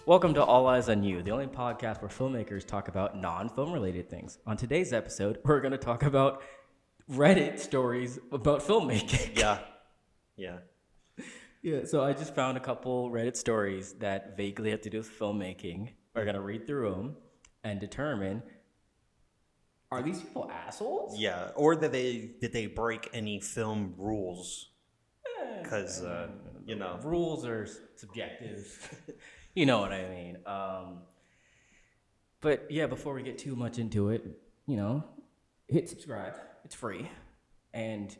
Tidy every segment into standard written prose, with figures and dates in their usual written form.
Welcome to All Eyes on You, the only podcast where filmmakers talk about non-film related things. On today's episode, we're going to talk about Reddit stories about filmmaking. Yeah. Yeah, so I just found a couple Reddit stories that vaguely have to do with filmmaking. We're going to read through them and determine, are these people assholes? Yeah, or did they break any film rules? Because, Rules are subjective. You know what I mean. But yeah, before we get too much into it, hit subscribe. It's free. And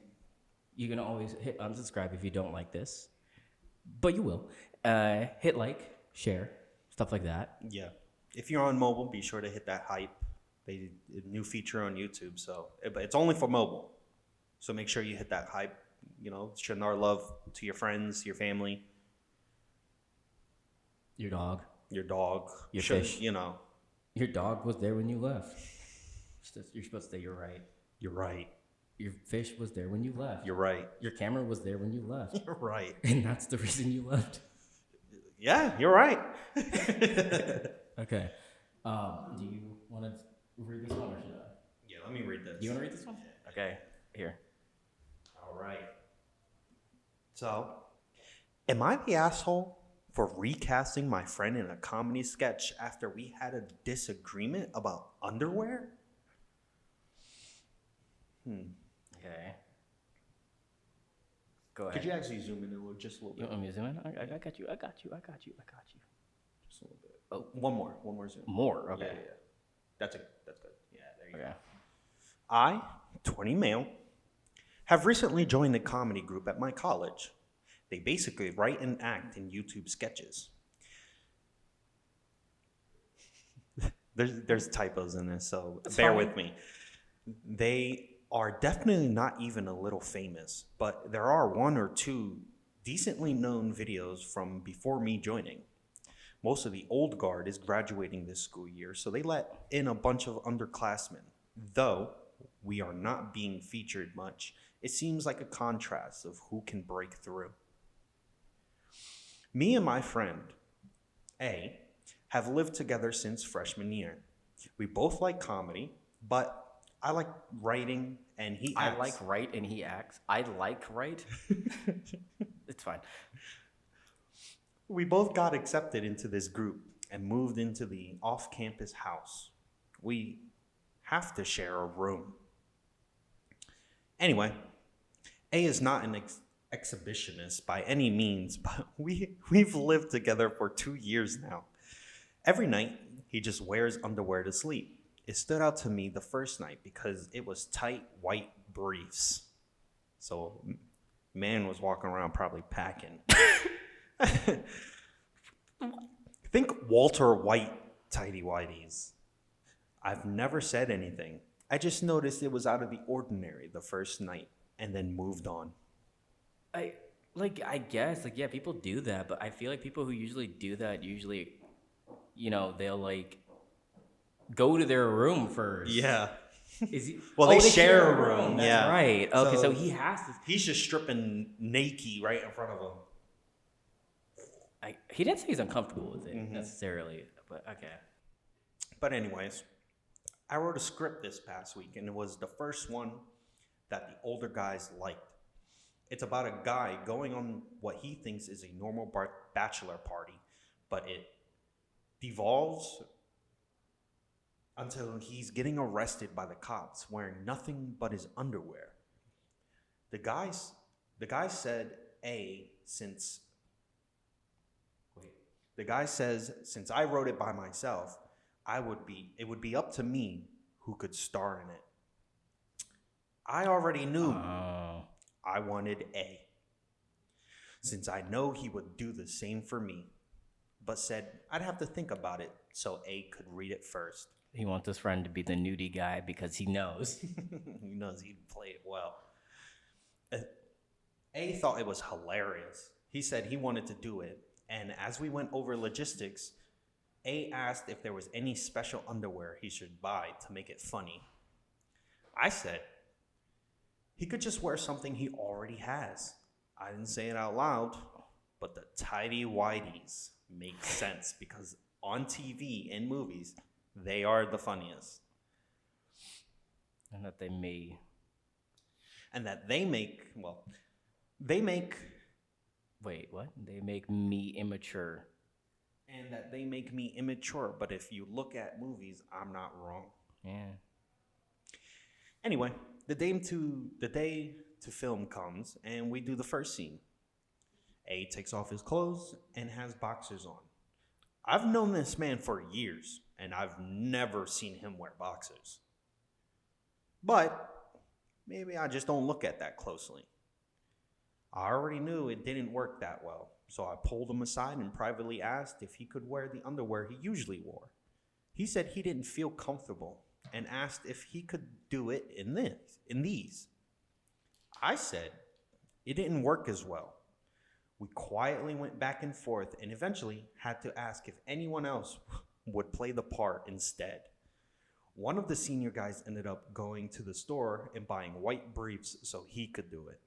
you can always hit unsubscribe if you don't like this. But you will. Hit like, share, stuff like that. Yeah. If you're on mobile, be sure to hit that hype. They did a new feature on YouTube, but it's only for mobile. So make sure you hit that hype. Share our love to your friends, your family. Your dog. Your fish. Your dog was there when you left. You're supposed to say you're right. You're right. Your fish was there when you left. You're right. Your camera was there when you left. You're right. And that's the reason you left. Yeah, you're right. Okay. Do you want to read this one or should I? Yeah, let me read this. Do you want to read this one? Okay. Here. All right. So, am I the asshole for recasting my friend in a comedy sketch after we had a disagreement about underwear? Okay. Go ahead. Could you actually zoom in just a little bit? You want me to zoom in? I got you. Just a little bit. Oh, one more zoom. More? Okay. Yeah. That's good. Yeah, there you go. Okay. I, 20 male, have recently joined a comedy group at my college. They basically write and act in YouTube sketches. There's typos in this, so bear with me. They are definitely not even a little famous, but there are one or two decently known videos from before me joining. Most of the old guard is graduating this school year, so they let in a bunch of underclassmen. Though we are not being featured much, it seems like a contrast of who can break through. Me and my friend, A, have lived together since freshman year. We both like comedy, but I like writing and he acts. I like write and he acts. I like write. It's fine. We both got accepted into this group and moved into the off-campus house. We have to share a room. Anyway, A is not an exhibitionist by any means, but we've lived together for 2 years now. Every night, he just wears underwear to sleep. It stood out to me the first night because it was tight white briefs. So, man was walking around probably packing. Think Walter White tighty whities. I've never said anything. I just noticed it was out of the ordinary the first night and then moved on. I guess, people do that, but I feel like people who usually do that they'll go to their room first. Yeah. Well, they share a room. That's yeah. Right. Okay, so he has to. He's just stripping naked right in front of him. He didn't say he's uncomfortable with it necessarily, but okay. But anyways, I wrote a script this past week, and it was the first one that the older guys liked. It's about a guy going on what he thinks is a normal bachelor party, but it devolves until he's getting arrested by the cops wearing nothing but his underwear. The guy said, since I wrote it by myself, it would be up to me who could star in it. I already knew I wanted A, since I know he would do the same for me, but said I'd have to think about it so A could read it first. He wants his friend to be the nudie guy because he knows. He knows he'd play it well. A thought it was hilarious. He said he wanted to do it, and as we went over logistics, A asked if there was any special underwear he should buy to make it funny. I said he could just wear something he already has. I didn't say it out loud, but the tidy whities. makes sense because on TV and movies, they are the funniest. And that they may. And that they make, well, they make. Wait, what? They make me immature. And that they make me immature. But if you look at movies, I'm not wrong. Yeah. Anyway, the day to film comes, and we do the first scene. A takes off his clothes and has boxers on. I've known this man for years, and I've never seen him wear boxers. But maybe I just don't look at that closely. I already knew it didn't work that well, so I pulled him aside and privately asked if he could wear the underwear he usually wore. He said he didn't feel comfortable and asked if he could do it in these. I said it didn't work as well. We quietly went back and forth and eventually had to ask if anyone else would play the part instead. One of the senior guys ended up going to the store and buying white briefs so he could do it.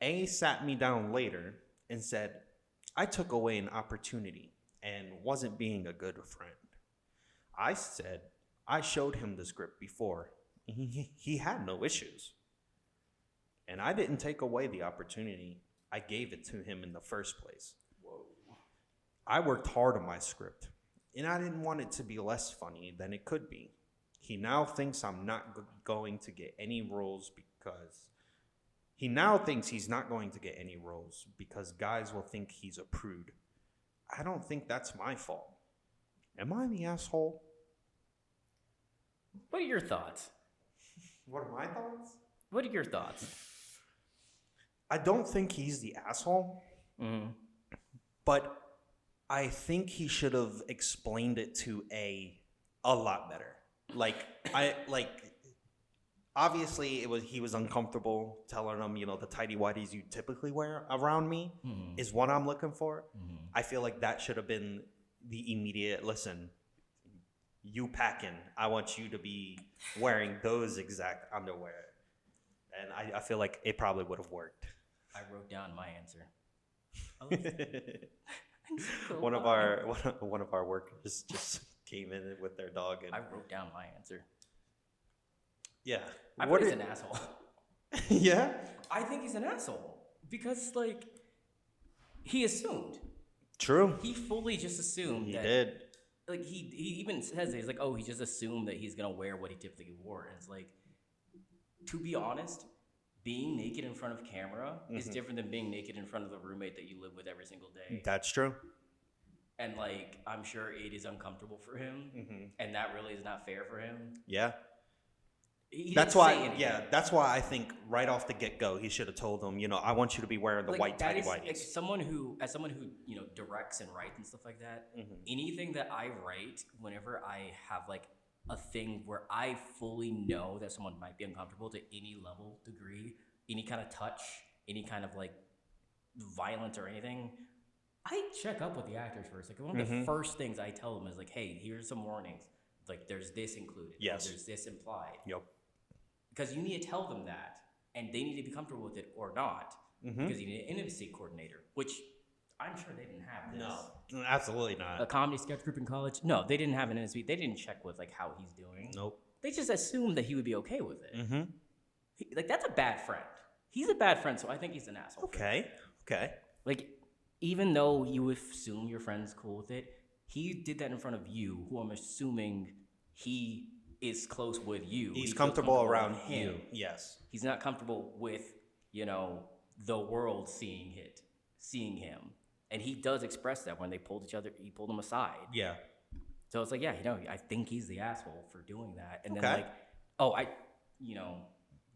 A sat me down later and said, I took away an opportunity and wasn't being a good friend. I said, I showed him the script before. He had no issues. And I didn't take away the opportunity. I gave it to him in the first place. Whoa. I worked hard on my script, and I didn't want it to be less funny than it could be. He now thinks I'm not going to get any roles because... He now thinks he's not going to get any roles because guys will think he's a prude. I don't think that's my fault. Am I the asshole? What are your thoughts? What are my thoughts? What are your thoughts? I don't think he's the asshole, but I think he should have explained it to a lot better. Obviously, he was uncomfortable telling him, the tighty whities you typically wear around me is what I'm looking for. I feel like that should have been the immediate, listen, you packing, I want you to be wearing those exact underwear. And I feel like it probably would have worked. I wrote down my answer. One of our workers just came in with their dog, and I wrote down my answer. Yeah, I think he's an asshole. Yeah, I think he's an asshole because he assumed. True. He fully just assumed He that. did. He even says it. He's like, oh, he just assumed that he's gonna wear what he typically wore, and it's like, to be honest, being naked in front of camera is different than being naked in front of the roommate that you live with every single day. That's true. And I'm sure it is uncomfortable for him, and that really is not fair for him. Yeah. That's why. That's why I think right off the get-go he should have told him, I want you to be wearing the white tighty whities. As someone who directs and writes and stuff like that, anything that I write, whenever I have a thing where I fully know that someone might be uncomfortable to any level, degree, any kind of touch, any kind of violence or anything, I check up with the actors first. One of the first things I tell them is hey, here's some warnings. There's this included. Yes. There's this implied. Yep. Because you need to tell them that, and they need to be comfortable with it or not. Because you need an intimacy coordinator, which I'm sure they didn't have this. No, absolutely not. A comedy sketch group in college? No, they didn't have an intimacy. They didn't check with how he's doing. Nope. They just assumed that he would be okay with it. That's a bad friend. He's a bad friend, so I think he's an asshole. Okay. Even though you assume your friend's cool with it, he did that in front of you, who I'm assuming he is close with you. He's comfortable around him. you. Yes. He's not comfortable with, the world seeing him. And he does express that when he pulled him aside. Yeah. So it's I think he's the asshole for doing that. And then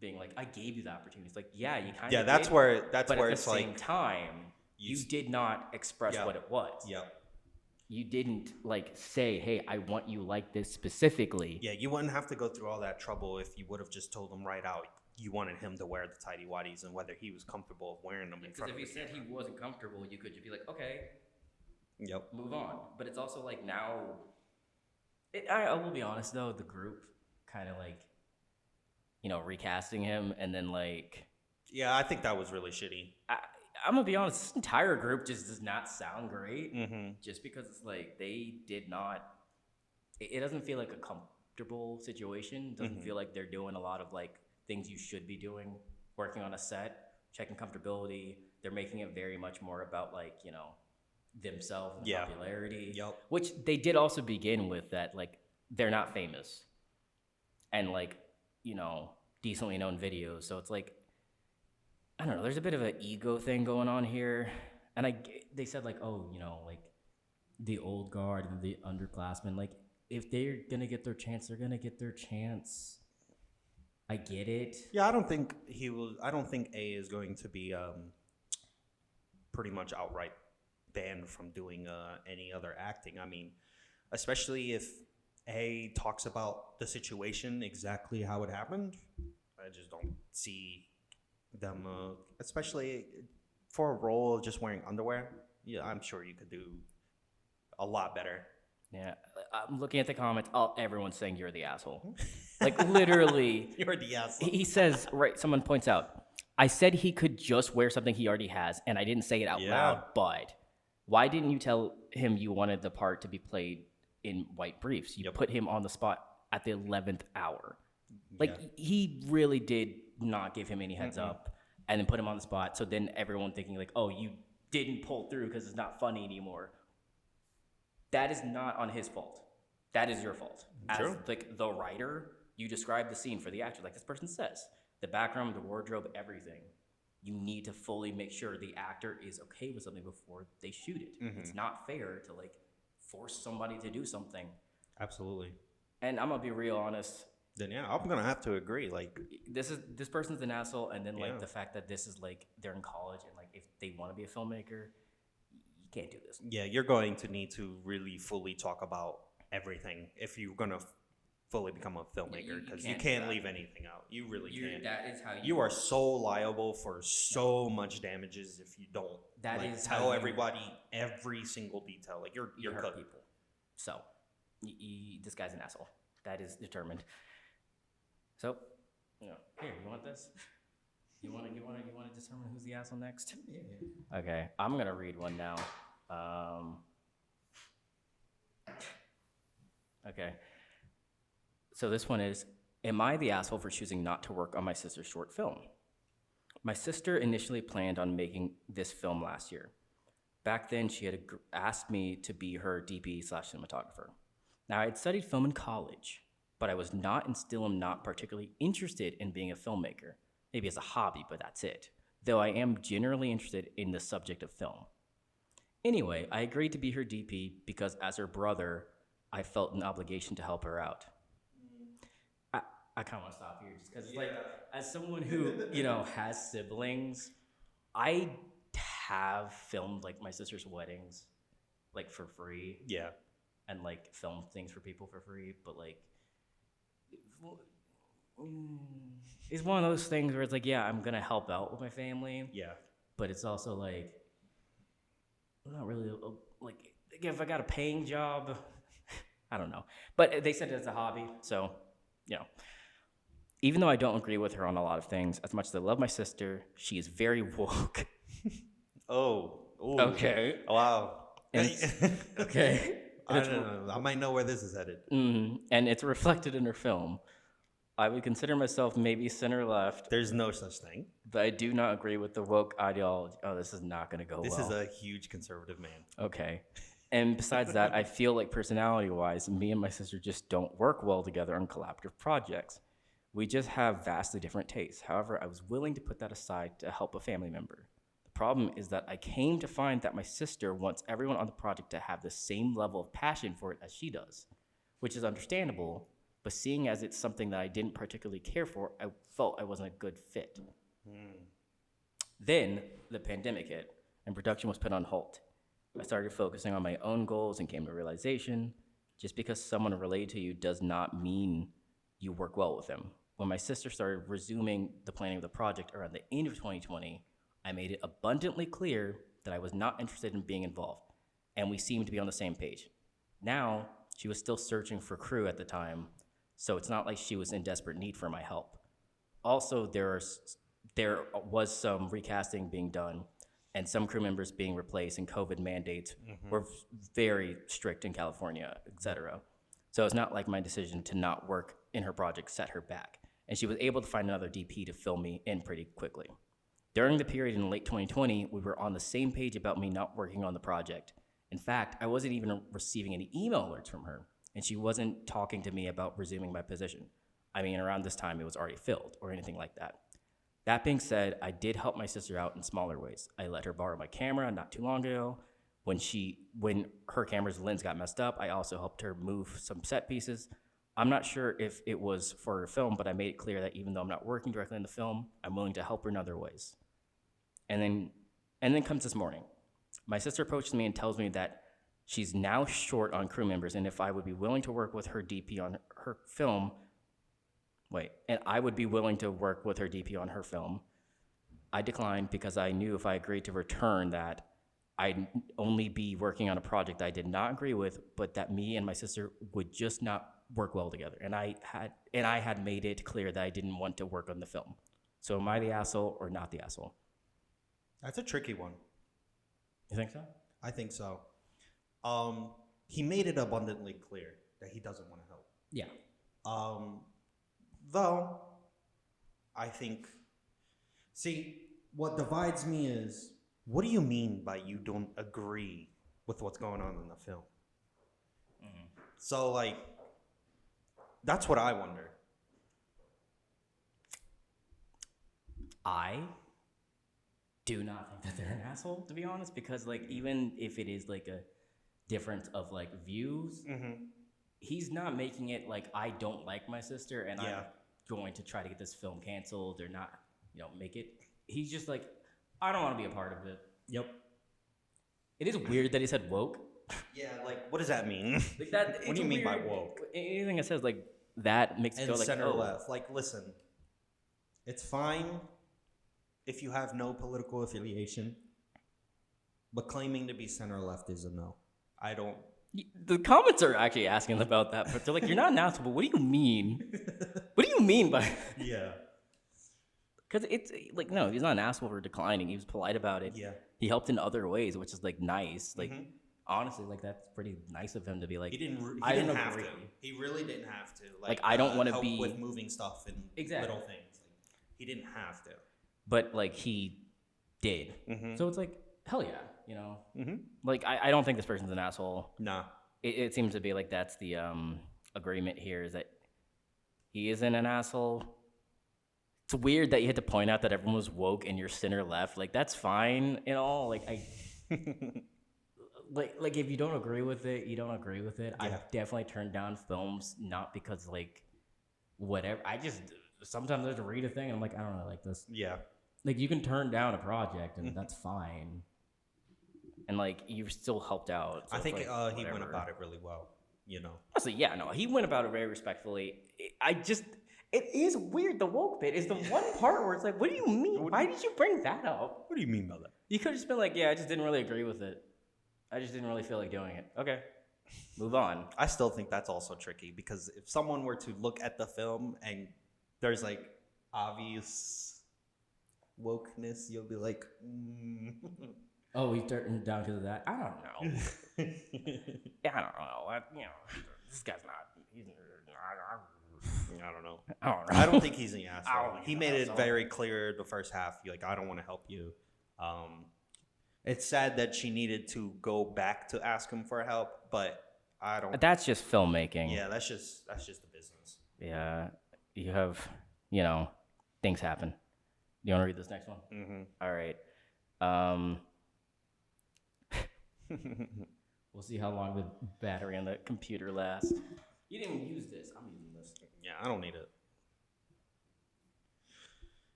being I gave you the opportunity. It's yeah, you kind of Yeah, that's did, where but where at it's the same time, you did not express what it was. Yep. You didn't say, hey, I want you like this specifically. Yeah, you wouldn't have to go through all that trouble if you would have just told him right out you wanted him to wear the tighty whities and whether he was comfortable wearing them in front of you. Because if he said he wasn't comfortable, you could just be okay, yep, move on. But it's also now, I will be honest though, the group kind of recasting him and then yeah, I think that was really shitty. I'm gonna be honest. This entire group just does not sound great. Mm-hmm. Just because it's like they did not. It doesn't feel like a comfortable situation. It doesn't feel like they're doing a lot of like things you should be doing, working on a set, checking comfortability. They're making it very much more about like, themselves and popularity. Yep. Which they did also begin with that, like, they're not famous and like, decently known videos. So it's like, I don't know, there's a bit of an ego thing going on here. And they said like, oh, like the old guard and the underclassmen, like if they're gonna get their chance, they're gonna get their chance. I get it. Yeah, I don't think I don't think A is going to be pretty much outright banned from doing any other acting. I mean, especially if A talks about the situation exactly how it happened. I just don't see them, especially for a role of just wearing underwear. Yeah, I'm sure you could do a lot better. Yeah, I'm looking at the comments. Everyone's saying you're the asshole. Like literally, You're the asshole. he says, right? Someone points out, I said he could just wear something he already has, and I didn't say it out loud. But why didn't you tell him you wanted the part to be played in white briefs? You put him on the spot at the 11th hour. Like he really did not give him any heads up, and then put him on the spot. So then everyone thinking like, oh, you didn't pull through because it's not funny anymore. That is not on his fault. That is your fault. As like the writer, you describe the scene for the actor, like this person says. The background, the wardrobe, everything. You need to fully make sure the actor is okay with something before they shoot it. It's not fair to like force somebody to do something. Absolutely. And I'm gonna be real honest. Then yeah, I'm gonna have to agree. Like this person's an asshole, and then like the fact that this is like they're in college and like if they want to be a filmmaker, you can't do this. Yeah, you're going to need to really fully talk about everything if you're gonna fully become a filmmaker, because you can't leave anything out. You really can't. That is how you are so liable for so much damages if you don't tell everybody every single detail. Like you're hurt people. So this guy's an asshole. That is determined. So, here, you want this? You want to determine who's the asshole next? Yeah. Okay, I'm gonna read one now. Okay. So this one is, am I the asshole for choosing not to work on my sister's short film? My sister initially planned on making this film last year. Back then, she had asked me to be her DP/cinematographer. Now, I had studied film in college, but I was not and still am not particularly interested in being a filmmaker. Maybe as a hobby, but that's it. Though I am generally interested in the subject of film. Anyway, I agreed to be her DP because as her brother, I felt an obligation to help her out. I kind of want to stop here just because, like, as someone who, has siblings, I have filmed, like, my sister's weddings, like, for free. Yeah. And, like, filmed things for people for free. But, like, it's one of those things where it's like, yeah, I'm going to help out with my family. Yeah. But it's also, like, not really, like, if I got a paying job, I don't know. But they said it's a hobby, so, Even though I don't agree with her on a lot of things, as much as I love my sister, she is very woke. Oh. Ooh. Okay. Wow. Okay. I don't know. I might know where this is headed. And it's reflected in her film. I would consider myself maybe center-left. There's no such thing. But I do not agree with the woke ideology. Oh, this is not going to go well. This is a huge conservative man. Okay. And besides that, I feel like personality-wise, me and my sister just don't work well together on collaborative projects. We just have vastly different tastes. However, I was willing to put that aside to help a family member. The problem is that I came to find that my sister wants everyone on the project to have the same level of passion for it as she does, which is understandable, but seeing as it's something that I didn't particularly care for, I felt I wasn't a good fit. Then the pandemic hit, and production was put on hold. I started focusing on my own goals and came to realization, just because someone related to you does not mean you work well with them. When my sister started resuming the planning of the project around the end of 2020, I made it abundantly clear that I was not interested in being involved, and we seemed to be on the same page. Now, she was still searching for crew at the time, so it's not like she was in desperate need for my help. Also, there was some recasting being done, and some crew members being replaced, and COVID mandates were very strict in California, etc. So it's not like my decision to not work in her project set her back, and she was able to find another DP to fill me in pretty quickly. During the period in late 2020, we were on the same page about me not working on the project. In fact, I wasn't even receiving any email alerts from her, and she wasn't talking to me about resuming my position. I mean, around this time, it was already filled or anything like that. That being said, I did help my sister out in smaller ways. I let her borrow my camera not too long ago. When her camera's lens got messed up, I also helped her move some set pieces. I'm not sure if it was for her film, but I made it clear that even though I'm not working directly in the film, I'm willing to help her in other ways. And then comes this morning. My sister approaches me and tells me that she's now short on crew members, and if I would be willing to work with her DP on her film, I declined because I knew if I agreed to return that I'd only be working on a project I did not agree with, but that me and my sister would just not work well together. And I had made it clear that I didn't want to work on the film. So am I the asshole or not the asshole? That's a tricky one. You think so? I think so. He made it abundantly clear that he doesn't want to help. Yeah. Though, I think, what divides me is, what do you mean by you don't agree with what's going on in the film? Mm-hmm. So, that's what I wonder. I do not think that they're an asshole, to be honest, because, even if it is, a difference of, views, he's not making it I don't like my sister and I'm going to try to get this film canceled or not, make it. He's just I don't want to be a part of it. Yep. It is weird that he said woke. Yeah, what does that mean? What do you mean by woke? Anything that says that makes it and go center left. Listen, it's fine if you have no political affiliation, but claiming to be center left is a no. I don't. The comments are actually asking about that, but they're you're not an asshole, but what do you mean? What do you mean by... Yeah. Because it's no, he's not an asshole for declining. He was polite about it. Yeah. He helped in other ways, which is nice. Honestly, that's pretty nice of him to be He didn't have to. He really didn't have to. I don't want to help be with moving stuff and little things. He didn't have to. But he did. Mm-hmm. So it's hell yeah, Mm-hmm. I don't think this person's an asshole. Nah. It seems to be that's the agreement here is that he isn't an asshole. It's weird that you had to point out that everyone was woke and you're center left. That's fine and all. If you don't agree with it, you don't agree with it. Yeah. I've definitely turned down films not because whatever. I just sometimes I just read a thing and I'm I don't really like this. Yeah. You can turn down a project and that's fine. And you still helped out. So I think he went about it really well. Honestly, yeah, no, he went about it very respectfully. It is weird. The woke bit is the one part where it's what do you mean? Why did you bring that up? What do you mean by that? You could have just been yeah, I just didn't really agree with it. I just didn't really feel like doing it. Okay, move on. I still think that's also tricky because if someone were to look at the film and there's obvious wokeness, you'll be Oh, we turned down because of that? I don't know. Yeah, I don't know. This guy's not. I don't know. I don't know. I don't think he's an asshole. He made it very clear the first half. I don't want to help you. It's sad that she needed to go back to ask him for help, but I don't. That's just filmmaking. Yeah, that's just the business. Yeah, you have things happen. Do you want to read this next one? Mm-hmm. All right. We'll see how long the battery on the computer lasts. You didn't use this. I'm using this. Yeah, I don't need it.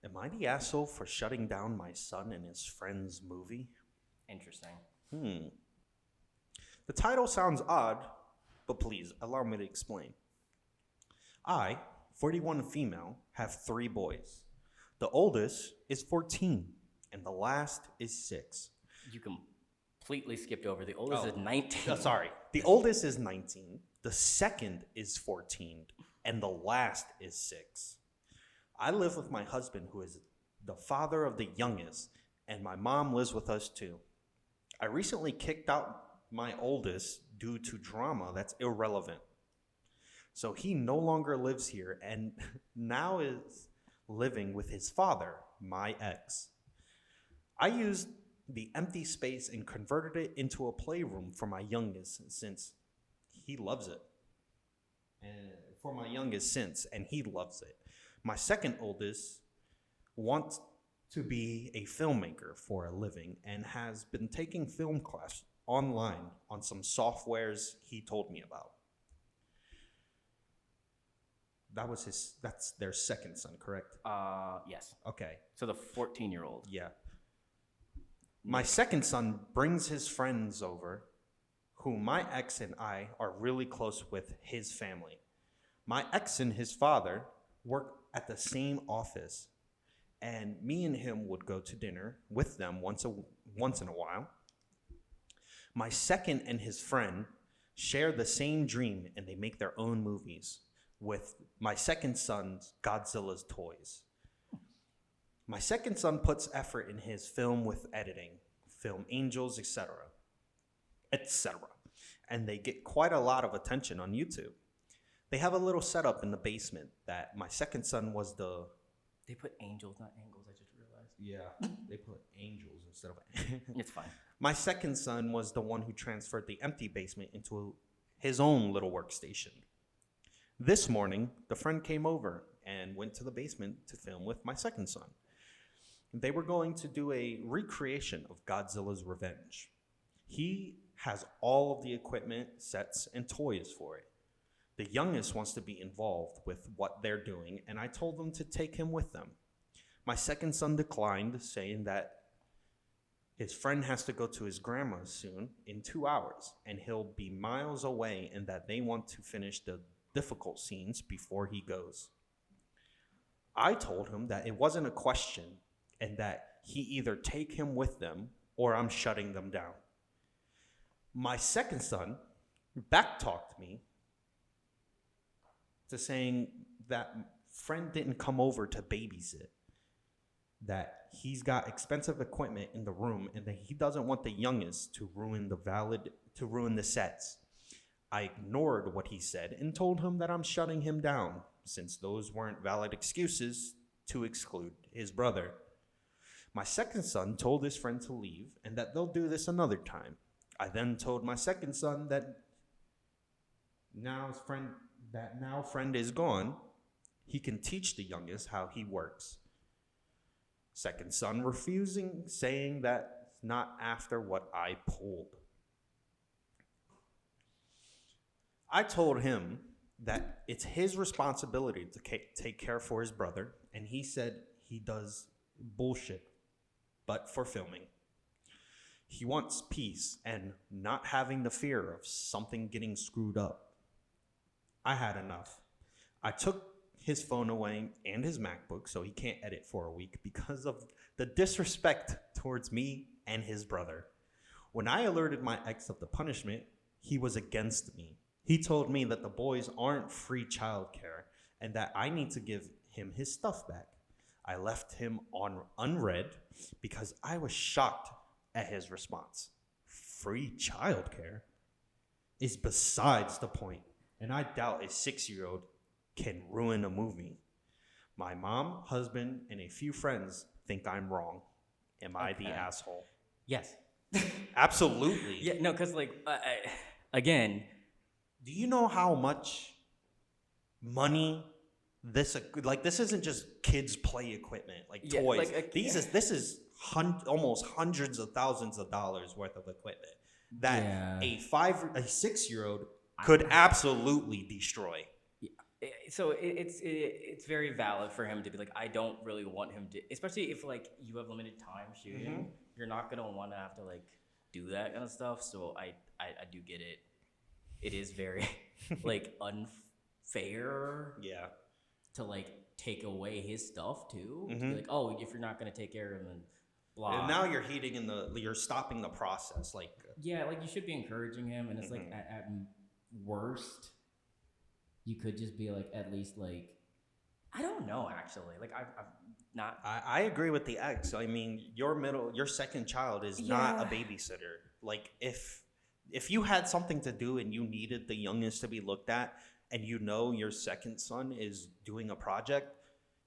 Am I the asshole for shutting down my son and his friend's movie? Interesting. The title sounds odd, but please allow me to explain. I, 41 female, have 3 boys. The oldest is 14, and the last is 6. You completely skipped over. The oldest is 19. Sorry. The oldest is 19. The second is 14, and the last is 6. I live with my husband, who is the father of the youngest, and my mom lives with us too. I recently kicked out my oldest due to drama that's irrelevant. So he no longer lives here and now is living with his father, my ex. I used the empty space and converted it into a playroom for my youngest since he loves it. And he loves it. My second oldest wants to be a filmmaker for a living and has been taking film class online on some softwares he told me about. That's their second son, correct? Yes. Okay. So the 14-year-old. Yeah. My second son brings his friends over, who my ex and I are really close with his family. My ex and his father work at the same office, and me and him would go to dinner with them once in a while. My second and his friend share the same dream, and they make their own movies with my second son's Godzilla's toys. My second son puts effort in his film with editing, film angels, etc., and they get quite a lot of attention on YouTube. They have a little setup in the basement that my second son was the... They put angels, not angles, I just realized. Yeah, they put angels instead of... It's fine. My second son was the one who transferred the empty basement into his own little workstation. This morning, the friend came over and went to the basement to film with my second son. They were going to do a recreation of Godzilla's Revenge. He has all of the equipment, sets, and toys for it. The youngest wants to be involved with what they're doing, and I told them to take him with them. My second son declined, saying that his friend has to go to his grandma's soon in 2 hours, and he'll be miles away, and that they want to finish the difficult scenes before he goes. I told him that it wasn't a question, and that he either take him with them or I'm shutting them down. My second son backtalked me to saying that friend didn't come over to babysit, that he's got expensive equipment in the room, and that he doesn't want the youngest to ruin the sets. I ignored what he said and told him that I'm shutting him down, since those weren't valid excuses to exclude his brother. My second son told his friend to leave and that they'll do this another time. I then told my second son that now friend is gone, he can teach the youngest how he works. Second son refusing, saying that not after what I pulled. I told him that it's his responsibility to take care for his brother, and he said he does bullshit, but for filming. He wants peace and not having the fear of something getting screwed up. I had enough. I took his phone away and his MacBook so he can't edit for a week because of the disrespect towards me and his brother. When I alerted my ex of the punishment, he was against me. He told me that the boys aren't free childcare and that I need to give him his stuff back. I left him on unread because I was shocked at his response. Free childcare is besides the point, and I doubt a 6-year-old can ruin a movie. My mom, husband, and a few friends think I'm wrong. Am I the asshole? Yes. Absolutely. Yeah, no, because, again... Do you know how much money this isn't just kids play equipment, toys. This is almost hundreds of thousands of dollars worth of equipment that a 6-year-old could absolutely destroy. So it's very valid for him to be like, I don't really want him to, especially if you have limited time shooting, mm-hmm. You're not gonna want to have to do that kind of stuff. So I do get it. It is very unfair. Yeah. To take away his stuff too. Mm-hmm. To be like, oh, if you're not gonna take care of him, then blah. And now you're stopping the process. Yeah, you should be encouraging him, and it's mm-hmm. At worst, you could just be at least I don't know actually. Like I'm not. I agree with the ex. I mean, your second child is not a babysitter. Like if you had something to do and you needed the youngest to be looked at, and you know your second son is doing a project,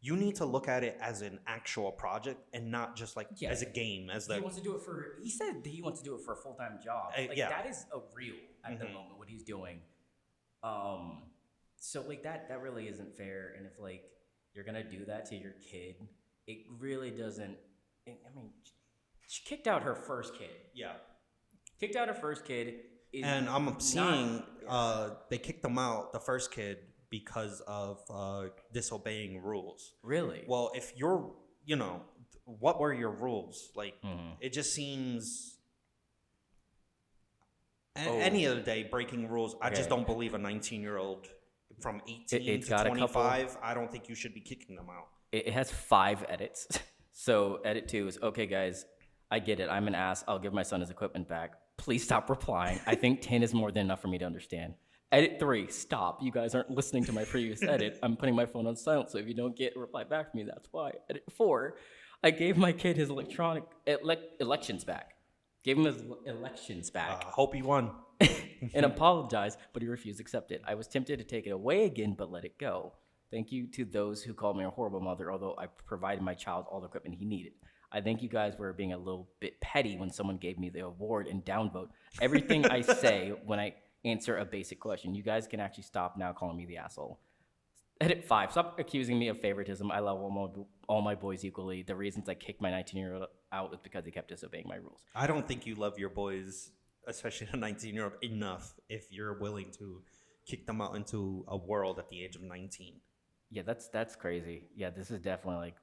you need to look at it as an actual project and not just like as a game. He wants to do it for. He said that he wants to do it for a full-time job. Like that is a real at the moment what he's doing. So like that really isn't fair. And if like you're gonna do that to your kid, it really doesn't. I mean, she kicked out her first kid. Yeah. Kicked out her first kid. And I'm seeing they kicked them out, the first kid, because of disobeying rules. Really? Well, if you're, what were your rules? Like, it just seems any other day breaking rules. I just don't believe a 19-year-old from 18 to 25. I don't think you should be kicking them out. It has 5 edits. So edit 2 is, okay, guys, I get it. I'm an ass. I'll give my son his equipment back. Please stop replying. I think 10 is more than enough for me to understand. Edit 3, stop. You guys aren't listening to my previous edit. I'm putting my phone on silent, so if you don't get a reply back from me, that's why. Edit 4, I gave my kid his electronic elections back. Gave him his elections back. Hope he won. And apologized, but he refused to accept it. I was tempted to take it away again, but let it go. Thank you to those who called me a horrible mother, although I provided my child all the equipment he needed. I think you guys were being a little bit petty when someone gave me the award and downvote everything I say when I answer a basic question. You guys can actually stop now calling me the asshole. Edit 5. Stop accusing me of favoritism. I love all my boys equally. The reasons I kicked my 19-year-old out was because he kept disobeying my rules. I don't think you love your boys, especially a 19-year-old, enough if you're willing to kick them out into a world at the age of 19. Yeah, that's crazy. Yeah, this is definitely like.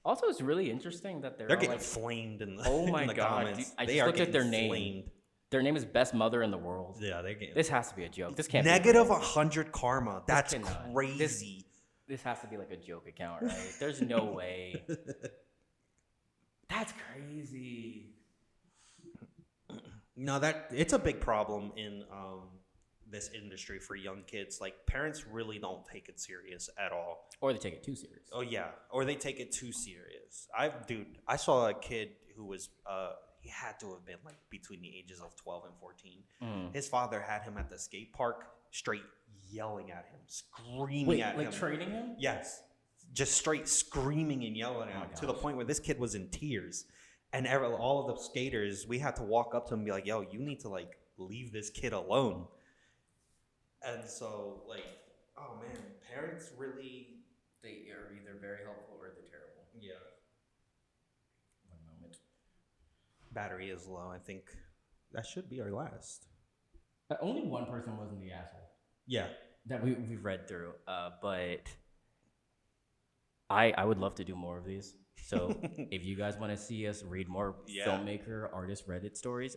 Also, it's really interesting that they're getting like, flamed in the oh my in the god! comments. Dude, I just looked at their name. Their name is best mother in the world. Yeah, they're getting. This has to be a joke. This can't negative be 100 karma. That's crazy. This has to be like a joke account, right? There's no way. That's crazy. No, it's a big problem in this industry for young kids. Like, parents really don't take it serious at all. Or they take it too serious. Oh yeah, or they take it too serious. I saw a kid who was he had to have been like between the ages of 12 and 14. His father had him at the skate park, straight yelling at him, screaming at him. Like training him? Yes, just straight screaming and yelling at him to the point where this kid was in tears. And all of the skaters, we had to walk up to him and be like, "Yo, you need to like leave this kid alone." And so, like, oh man, parents really... They are either very helpful or they're terrible. Yeah. One moment. Battery is low. I think that should be our last. Only one person wasn't the asshole. Yeah. That we've read through. But I would love to do more of these. So if you guys want to see us read more filmmaker, artist Reddit stories,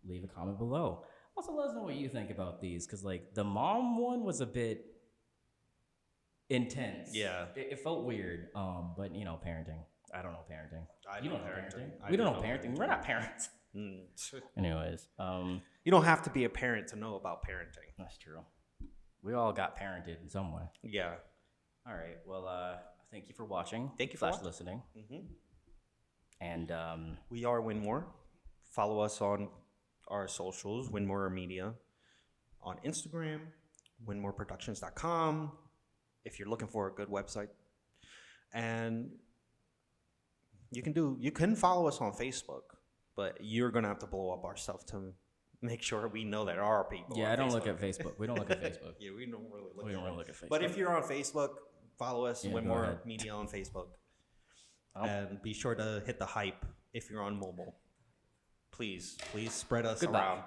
leave a comment below. Also, let us know what you think about these, because like the mom one was a bit intense. Yeah, it felt weird. But parenting. I don't know parenting. You don't know parenting. We don't know parenting. We're not parents. Anyways, you don't have to be a parent to know about parenting. That's true. We all got parented in some way. Yeah. All right. Well, thank you for watching. Thank you for listening. And we are Winmore. Follow us on our socials, Winmore Media, on Instagram, winmoreproductions.com, if you're looking for a good website. And you can follow us on Facebook, but you're going to have to blow up our stuff to make sure we know there are people. Yeah, I don't look at Facebook. We don't look at Facebook. Yeah, we don't really look at Facebook. Facebook. But if you're on Facebook, follow us, Winmore Media on Facebook. Oh. And be sure to hit the hype if you're on mobile. Please spread us Goodbye. around.